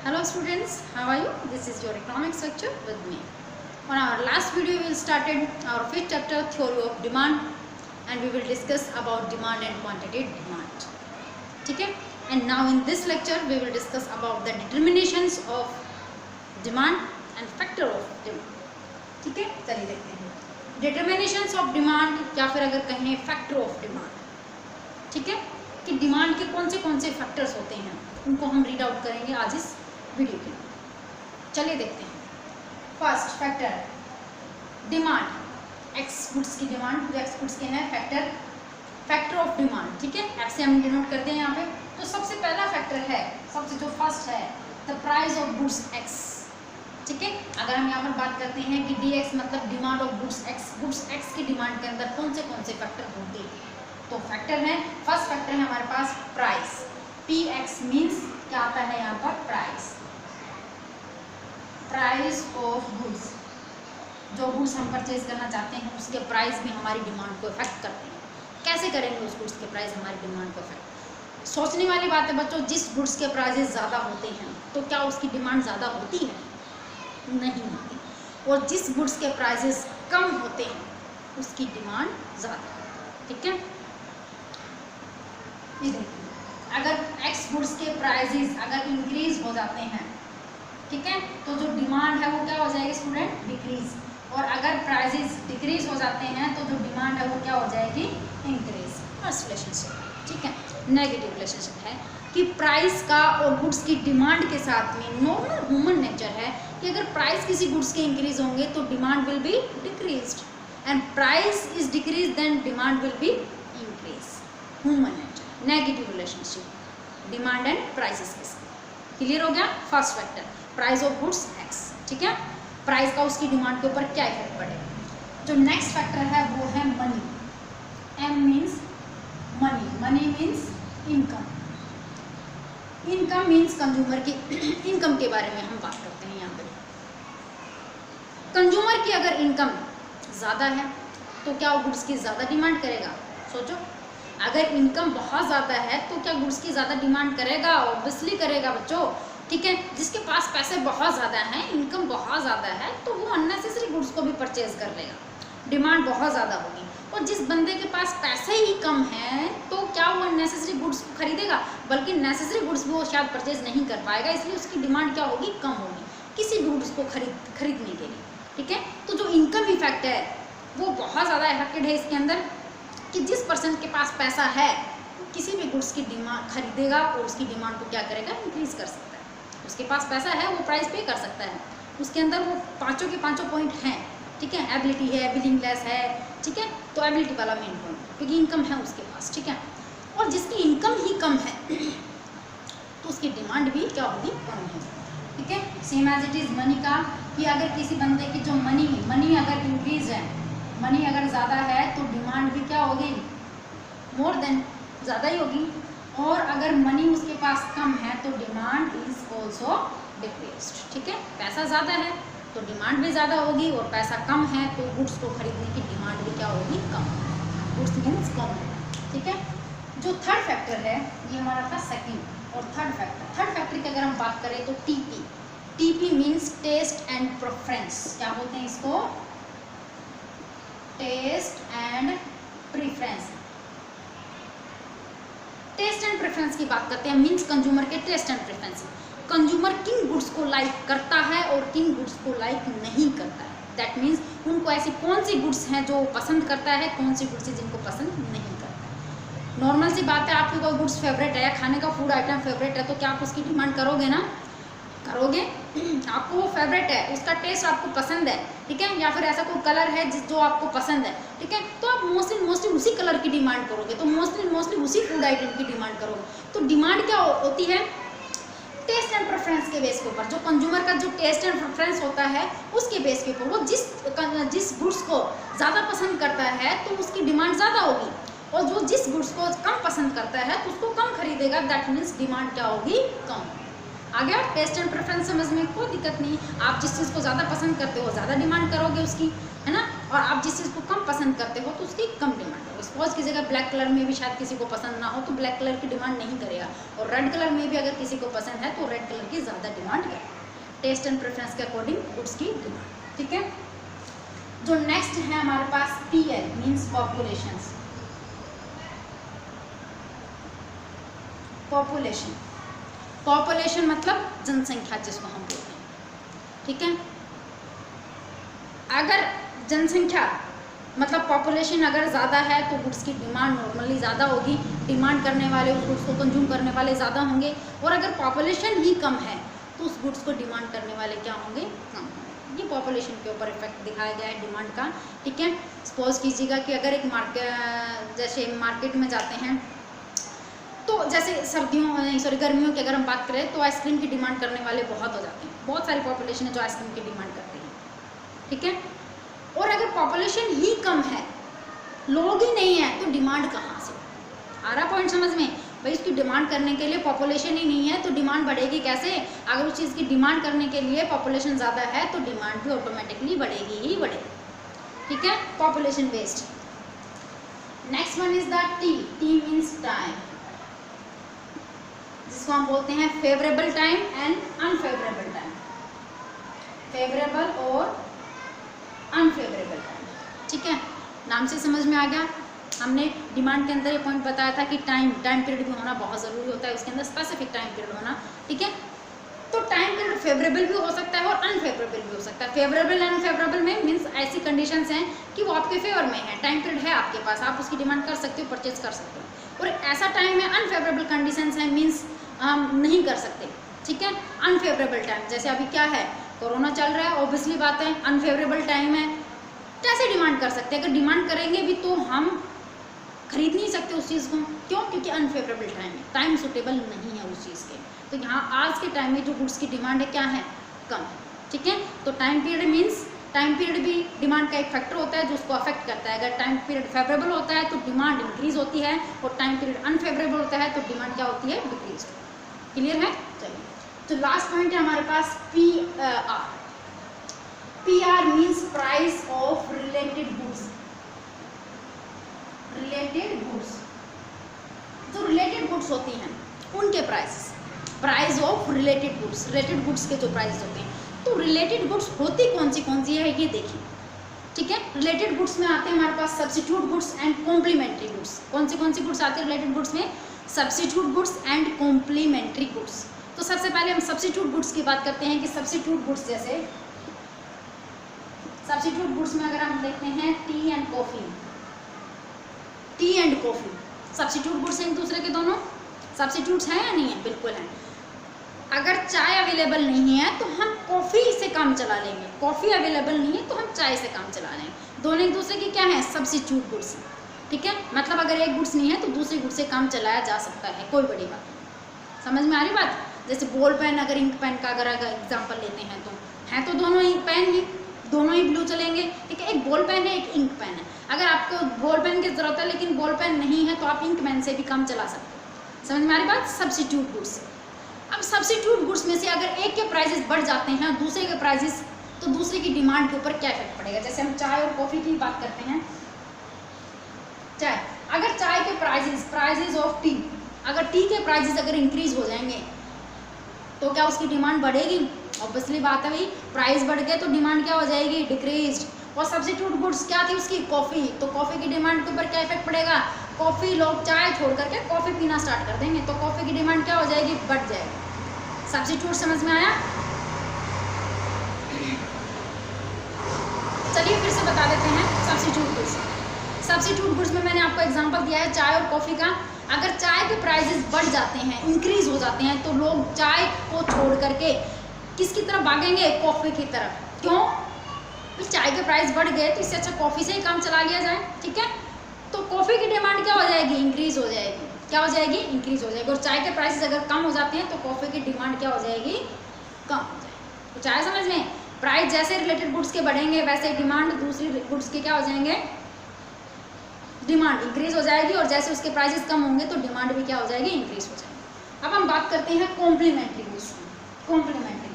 Hello students, how are you? This is your economics lecture with me. On our last video we started our fifth chapter, theory of demand, and we will discuss about demand and quantitative demand. Okay? And now in this lecture we will discuss about the determinations of demand and factor of demand. ठीक है, चलिए देखते हैं डिटर्मिनेशंस of demand या फिर अगर कहें factor of demand. ठीक है, कि डिमांड के कौन से फैक्टर्स होते हैं उनको हम रीड आउट करेंगे आज इस वीडियो के. चलिए देखते हैं. First factor demand, x goods की डिमांड, जो एक्स गुड्स के हैं फैक्टर ऑफ डिमांड. ठीक है, एफ से हम डिनोट करते हैं यहाँ पे. तो सबसे पहला फैक्टर है, सबसे जो फर्स्ट है, the price of goods X. ठीक है, अगर हम यहाँ पर बात करते हैं कि डी एक्स मतलब डिमांड ऑफ गुड्स एक्स की डिमांड के अंदर कौन से फैक्टर होंगे, तो फैक्टर है, फर्स्ट फैक्टर है हमारे पास प्राइस. पी एक्स मीन्स क्या आता है यहाँ पर, प्राइस ऑफ गुड्स. जो गुड्स हम परचेज करना चाहते हैं उसके प्राइस भी हमारी डिमांड को इफेक्ट करते हैं. कैसे करेंगे उस गुड्स के प्राइस हमारी डिमांड को इफेक्ट? सोचने वाली बात है बच्चों, जिस गुड्स के प्राइजेस ज़्यादा होते हैं तो क्या उसकी डिमांड ज़्यादा होती है? नहीं होती. और जिस गुड्स के प्राइजेस कम होते हैं उसकी डिमांड ज़्यादा. ठीक है, ये देखिए, अगर एक्स गुड्स के प्राइजेस अगर इंक्रीज हो जाते हैं, ठीक है, तो जो डिमांड है वो क्या हो जाएगी स्टूडेंट, डिक्रीज. और अगर प्राइजेस डिक्रीज हो जाते हैं तो जो डिमांड है वो क्या हो जाएगी, इंक्रीज. First relationship. ठीक है, नेगेटिव रिलेशनशिप है कि प्राइस का और गुड्स की डिमांड के साथ में नॉर्मल ह्यूमन नेचर है कि अगर प्राइस किसी गुड्स के इंक्रीज होंगे तो demand will be decreased, and price is decrease then demand will be increase. Human nature, negative relationship demand and prices के साथ. क्लियर हो गया? First factor price of goods X. ठीक है, प्राइस का उसकी डिमांड के ऊपर क्या इफेक्ट पड़ेगा. जो नेक्स्ट फैक्टर है वो है money. M means money means income. Income means consumer की इनकम के बारे में हम बात करते हैं यहाँ पे. कंज्यूमर की अगर इनकम ज़्यादा है तो क्या वो गुड्स की ज़्यादा डिमांड करेगा? सोचो, अगर इनकम बहुत ज़्यादा है तो क्या गुड्स की ज़्यादा डिमांड करेगा? ऑब्वियसली करेगा बच्चों. ठीक है, जिसके पास पैसे बहुत ज़्यादा हैं, इनकम बहुत ज़्यादा है, तो वो अननेसेसरी गुड्स को भी परचेज कर लेगा. डिमांड बहुत ज़्यादा होगी. और जिस बंदे के पास पैसे ही कम हैं तो क्या वो अननेसेसरी गुड्स को खरीदेगा? बल्कि नेसेसरी गुड्स भी वो शायद परचेज नहीं कर पाएगा, इसलिए उसकी डिमांड क्या होगी, कम होगी किसी गुड्स को खरीदने के लिए. ठीक है, तो जो इनकम इफेक्ट है वो बहुत ज़्यादा इफेक्टेड है इसके अंदर, कि जिस पर्सन के पास पैसा है किसी भी गुड्स की डिमांड खरीदेगा और उसकी डिमांड को क्या करेगा, इंक्रीज कर सकता है. उसके पास पैसा है, वो प्राइस पे कर सकता है, उसके अंदर वो पाँचों के पाँचों पॉइंट हैं. ठीक है, एबिलिटी है, बिलिंगलेस है. ठीक है, तो एबिलिटी वाला मेन पॉइंट, क्योंकि इनकम है उसके पास. ठीक है, और जिसकी इनकम ही कम है तो उसकी डिमांड भी क्या होगी, कम है. ठीक है, same as it is money का, कि अगर किसी बंदे की जो मनी अगर इंक्रीज है, मनी अगर ज़्यादा है तो डिमांड भी क्या होगी, मोर देन ज़्यादा ही होगी. और अगर मनी उसके पास कम है तो डिमांड इज ऑल्सो डिक्रीज्ड. ठीक है, पैसा ज़्यादा है तो डिमांड भी ज़्यादा होगी, और पैसा कम है तो गुड्स को खरीदने की डिमांड भी क्या होगी, कम. गुड्स मीन्स कम. ठीक है, जो थर्ड फैक्टर है ये हमारा था सेकंड. और थर्ड फैक्टर की अगर हम बात करें तो TP means taste and preference. क्या बोलते हैं इसको, taste and preference. Taste and preference की बात करते हैं, मीन्स कंज्यूमर के टेस्ट एंड प्रेफरेंस. कंज्यूमर किन गुड्स को लाइक करता है और किन गुड्स को लाइक नहीं करता है. दैट मीन्स उनको ऐसी कौन सी गुड्स हैं जो पसंद करता है, कौन सी गुड्स हैं जिनको पसंद नहीं करता है. नॉर्मल सी बात है, आपकी कोई गुड्स फेवरेट है या खाने का फूड आइटम फेवरेट है तो क्या आप उसकी डिमांड करोगे ना, करोगे. आपको वो फेवरेट है, उसका टेस्ट आपको पसंद है. ठीक है, या फिर ऐसा कोई कलर है जो आपको पसंद है. ठीक है, तो आप मोस्टली उसी कलर की डिमांड करोगे, तो मोस्टली उसी फूड आइटम की डिमांड करोगे. तो डिमांड क्या होती है, टेस्ट एंड प्रेफरेंस के बेस के ऊपर. जो कंज्यूमर का जो टेस्ट एंड प्रेफरेंस होता है उसके बेस के ऊपर वो जिस गुड्स को ज़्यादा पसंद करता है तो उसकी डिमांड ज़्यादा होगी, और जो जिस गुड्स को कम पसंद करता है तो उसको कम खरीदेगा. दैट मीन्स डिमांड क्या होगी, कम. आ गया टेस्ट एंड प्रेफरेंस समझ में, कोई दिक्कत नहीं. आप जिस चीज़ को ज़्यादा पसंद करते हो ज़्यादा डिमांड करोगे उसकी, है ना, और आप जिस चीज़ को कम पसंद करते हो तो उसकी कम डिमांड करोगे. सपोज कीजिएगा ब्लैक कलर में भी शायद किसी को पसंद ना हो तो ब्लैक कलर की डिमांड नहीं करेगा, और रेड कलर में भी अगर किसी को पसंद है तो रेड कलर की ज़्यादा डिमांड करेगा। टेस्ट एंड प्रेफरेंस के अकॉर्डिंग गुड्स की डिमांड। ठीक है, जो नेक्स्ट है हमारे पास PL मीन्स पॉपुलेशन। पॉपुलेशन मतलब जनसंख्या जिसको हम बोलते हैं। ठीक है, अगर जनसंख्या मतलब पॉपुलेशन अगर ज़्यादा है तो गुड्स की डिमांड नॉर्मली ज़्यादा होगी, डिमांड करने वाले उस गुड्स को कंज्यूम करने वाले ज़्यादा होंगे, और अगर पॉपुलेशन ही कम है तो उस गुड्स को डिमांड करने वाले क्या होंगे, कम होंगे। ये पॉपुलेशन के ऊपर इफेक्ट दिखाया गया है डिमांड का। ठीक है, सपोज कीजिएगा कि अगर एक जैसे मार्केट में जाते हैं तो जैसे गर्मियों की अगर हम बात करें तो आइसक्रीम की डिमांड करने वाले बहुत हो जाते हैं, बहुत सारी पॉपुलेशन है जो आइसक्रीम की डिमांड करती है। ठीक है, और अगर पॉपुलेशन ही कम है, लोग ही नहीं है, तो डिमांड कहाँ से? आ रहा पॉइंट समझ में? भाई उसकी डिमांड करने के लिए पॉपुलेशन ही नहीं है तो डिमांड बढ़ेगी कैसे? अगर उस चीज़ की डिमांड करने के लिए पॉपुलेशन ज़्यादा है तो डिमांड भी ऑटोमेटिकली बढ़ेगी ही बढ़ेगी। ठीक है, population based. Next one is the T means time, जिसको हम बोलते हैं favourable time and unfavourable time, favourable और अनफेवरेबल टाइम। ठीक है, नाम से समझ में आ गया। हमने डिमांड के अंदर ये पॉइंट बताया था कि टाइम पीरियड भी होना बहुत ज़रूरी होता है, उसके अंदर स्पेसिफिक टाइम पीरियड होना। ठीक है, तो टाइम पीरियड फेवरेबल भी हो सकता है और अनफेवरेबल भी हो सकता है। फेवरेबल एंड अनफेवरेबल में मीन्स ऐसी कंडीशंस हैं कि वो आपके फेवर में है, टाइम पीरियड है आपके पास, आप उसकी डिमांड कर सकते हो, परचेज कर सकते हो। और ऐसा टाइम है अनफेवरेबल कंडीशंस है, मीन्स हम नहीं कर सकते। ठीक है, अनफेवरेबल टाइम जैसे अभी क्या है, कोरोना चल रहा है, ऑब्वियसली बात है अनफेवरेबल टाइम है, कैसे डिमांड कर सकते हैं? अगर डिमांड करेंगे भी तो हम खरीद नहीं सकते उस चीज़ को, क्यों? क्योंकि अनफेवरेबल टाइम है, टाइम सुटेबल नहीं है उस चीज़ के। तो यहाँ आज के टाइम में जो गुड्स की डिमांड है क्या है, कम है। ठीक है, तो time period means time period भी डिमांड का एक फैक्टर होता है जो उसको अफेक्ट करता है। अगर टाइम पीरियड फेवरेबल होता है तो डिमांड इंक्रीज होती है, और टाइम पीरियड अनफेवरेबल होता है तो डिमांड क्या होती है, डिक्रीज। क्लियर है? चलिए, तो लास्ट पॉइंट है हमारे पास PR। PR means price of related goods. Related goods, जो रिलेटेड गुड्स होती हैं उनके price of related goods, related goods के जो प्राइस होते हैं। तो रिलेटेड गुड्स होती कौन सी है ये देखिए। ठीक है, रिलेटेड गुड्स में आते हैं हमारे पास substitute goods and complementary goods. कौन सी गुड्स आती है रिलेटेड गुड्स में? Substitute goods and complementary goods. तो सबसे पहले हम सब्स्टिट्यूट गुड्स की बात करते हैं कि सब्स्टिट्यूट गुड्स जैसे सब्स्टिट्यूट गुड्स में अगर हम देखते हैं T and coffee substitute goods हैं एक दूसरे के, दोनों सब्स्टिट्यूट्स हैं या नहीं है? बिल्कुल हैं। अगर चाय अवेलेबल नहीं है तो हम कॉफ़ी से काम चला लेंगे, कॉफ़ी अवेलेबल नहीं है तो हम चाय से काम चला लेंगे। दोनों एक दूसरे की क्या है, सब्स्टिट्यूट गुड्स। ठीक है, मतलब अगर एक गुड्स नहीं है तो दूसरे गुड्स से काम चलाया जा सकता है, कोई बड़ी बात नहीं। समझ में आ रही बात? जैसे बॉल पेन, अगर इंक पेन का अगर एग्जाम्पल लेते हैं तो हैं तो दोनों ही पेन ही, दोनों ही ब्लू चलेंगे। ठीक है, एक बॉल पेन है, एक इंक पेन है। अगर आपको बॉल पेन की ज़रूरत है लेकिन बॉल पेन नहीं है तो आप इंक पेन से भी काम चला सकते हो। समझ में आ रही बात? Substitute goods. अब सब्स्टिट्यूट गुड्स में से अगर एक के प्राइजेस बढ़ जाते हैं दूसरे के प्राइजेस, तो दूसरे की डिमांड के ऊपर क्या इफेक्ट पड़ेगा? जैसे हम चाय और कॉफ़ी की बात करते हैं। चाय, अगर चाय के प्राइजेस ऑफ टी, अगर टी के प्राइजेस अगर इंक्रीज हो जाएंगे तो क्या उसकी डिमांड बढ़ेगी? ऑब्वियसली बात है भाई, प्राइस बढ़ गए तो डिमांड क्या हो जाएगी, डिक्रीज। और सब्स्टिट्यूट गुड्स क्या थी उसकी, कॉफ़ी, तो कॉफ़ी की डिमांड के ऊपर क्या इफेक्ट पड़ेगा? कॉफ़ी, लोग चाय छोड़ करके कॉफ़ी पीना स्टार्ट कर देंगे तो कॉफ़ी की डिमांड क्या हो जाएगी, बढ़ जाएगी। सब्स्टिट्यूट समझ में आया? चलिए फिर से बता देते हैं सब्स्टिट्यूट गुड्स। सब्स्टिट्यूट गुड्स में मैंने आपको एग्जांपल दिया है चाय और कॉफ़ी का। अगर चाय के प्राइजेस बढ़ जाते हैं, इंक्रीज हो जाते हैं, तो लोग चाय को छोड़ करके किसकी तरफ भागेंगे, कॉफ़ी की तरफ। क्यों? चाय के प्राइस बढ़ गए तो इससे अच्छा कॉफ़ी से ही काम चला लिया जाए। ठीक है, तो कॉफ़ी की डिमांड क्या हो जाएगी, इंक्रीज हो जाएगी। क्या हो जाएगी, इंक्रीज हो जाएगी। और चाय के प्राइसेस अगर कम हो जाते हैं तो कॉफ़ी की डिमांड क्या हो जाएगी, कम हो जाएगी। तो चाय समझ में, प्राइस जैसे रिलेटेड गुड्स के बढ़ेंगे वैसे डिमांड दूसरी गुड्स के क्या हो जाएंगे, डिमांड इंक्रीज हो जाएगी। और जैसे उसके प्राइसेस कम होंगे तो डिमांड भी क्या हो जाएगी, इंक्रीज हो जाएगी। अब हम बात करते हैं complementary goods. Complementary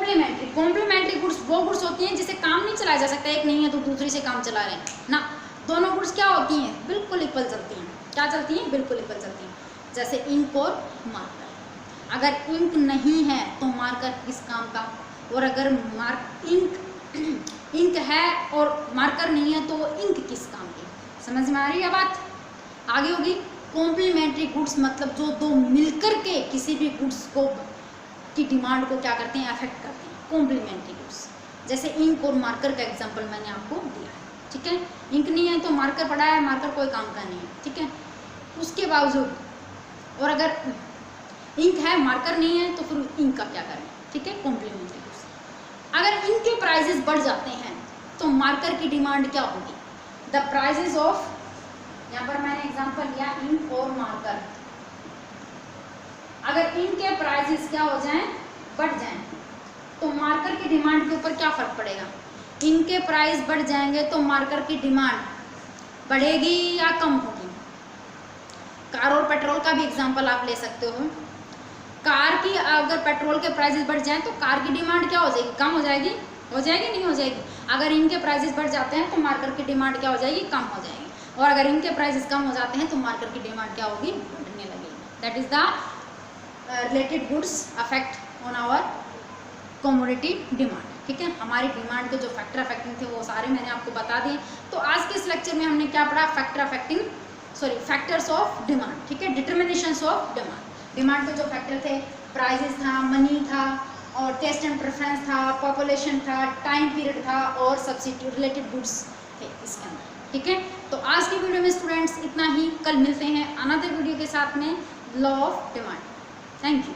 complementary goods वो गुड्स होती हैं जिसे काम नहीं चलाया जा सकता, एक नहीं है तो दूसरी से काम चला रहे हैं ना, दोनों गुड्स क्या होती हैं, बिल्कुल इक्वल चलती हैं। क्या चलती हैं, बिल्कुल इक्वल चलती हैं। जैसे इंक और मार्कर, अगर इंक नहीं है तो मार्कर किस काम का, और अगर इंक है और मार्कर नहीं है तो इंक किस काम की। समझ में आ रही है बात, आगे होगी। कॉम्प्लीमेंट्री गुड्स मतलब जो दो मिलकर के किसी भी गुड्स को की डिमांड को क्या करते हैं, अफेक्ट करते हैं, कॉम्प्लीमेंट्री गुड्स। जैसे इंक और मार्कर का एग्जांपल मैंने आपको दिया है, ठीक है। इंक नहीं है तो मार्कर पड़ा है, मार्कर कोई काम का नहीं है, ठीक है। उसके बावजूद, और अगर इंक है मार्कर नहीं है तो फिर इंक का क्या करें, ठीक है, कॉम्प्लीमेंट्री गुड्स। अगर इंक के प्राइजेस बढ़ जाते हैं तो मार्कर की डिमांड क्या होगी, द प्राइजेस ऑफ, यहाँ पर मैंने एग्जांपल लिया इंक और मार्कर। अगर इंक के प्राइजेस क्या हो जाएं, बढ़ जाएं, तो मार्कर की डिमांड के ऊपर क्या फर्क पड़ेगा। इंक के प्राइस बढ़ जाएंगे तो मार्कर की डिमांड बढ़ेगी या कम होगी। कार और पेट्रोल का भी एग्जांपल आप ले सकते हो। कार की अगर पेट्रोल के प्राइसेस बढ़ जाएं तो कार की डिमांड क्या हो जाएगी, कम हो जाएगी, नहीं हो जाएगी। अगर इनके प्राइसेस बढ़ जाते हैं तो मार्कर की डिमांड क्या हो जाएगी, कम हो जाएगी। और अगर इनके प्राइसेस कम हो जाते हैं तो मार्कर की डिमांड क्या होगी, बढ़ने लगेगी। That is the related goods affect on our commodity demand, ठीक है। हमारी डिमांड के जो फैक्टर अफेक्टिंग थे वो सारे मैंने आपको बता दिए। तो आज के इस लेक्चर में हमने क्या पढ़ा, फैक्टर्स ऑफ डिमांड, ठीक है, डिटर्मिनेशंस ऑफ डिमांड। डिमांड के जो फैक्टर थे, प्राइजेस था, मनी था, और टेस्ट एंड प्रेफरेंस था, पॉपुलेशन था, टाइम पीरियड था, और सब्सिट्यूट रिलेटेड गुड्स थे इसके अंदर, ठीक है। तो आज की वीडियो में स्टूडेंट्स इतना ही, कल मिलते हैं अनदर वीडियो के साथ में law of demand. Thank you.